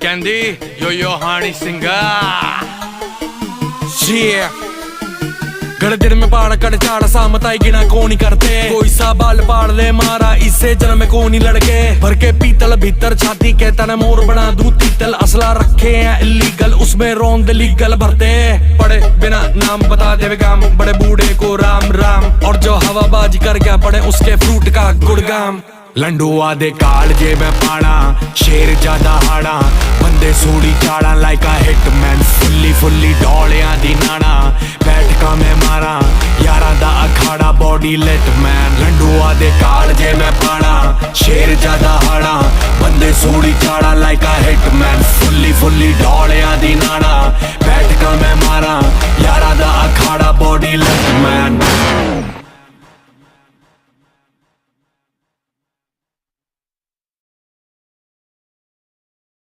ਕਹਿੰਦੀ ਯੋ ਹਾਣੀ ਸਿੰਘਾ गड़े दिन में पहाड़ कट चाड़ सामताई गिना को नहीं करते कोई सा बाल पाड़ ले मारा इससे जन्म में को नहीं लड़के भर के पीतल भीतर छाती कहता न मोर बना दूं तीतल असला रखे हैं इलीगल उसमें रौंद लीगल भरते पड़े बिना नाम बता दे गाम बड़े बूढ़े को राम राम और जो हवाबाजी कर गया पड़े उसके फ्रूट का गुड़गाम लंडुआ दे काल जे मैं पाना शेर ज्यादा हाड़ा बंदे सूड़ी चाड़ा लाइक अ हिटमैन फुल्ली डोलियां दी नाना बैठका मैं मारा यारा दा अखाड़ा बॉडी लेट मैन लंडुआ दे काल जे मैं पाना शेर ज्यादा हाड़ा बंदे सूड़ी चाड़ा लाइक अ हिटमैन फुल्ली डोलियां दी नाना बैठका मैं मारा यारा दा अखाड़ा बॉडी लेट मैन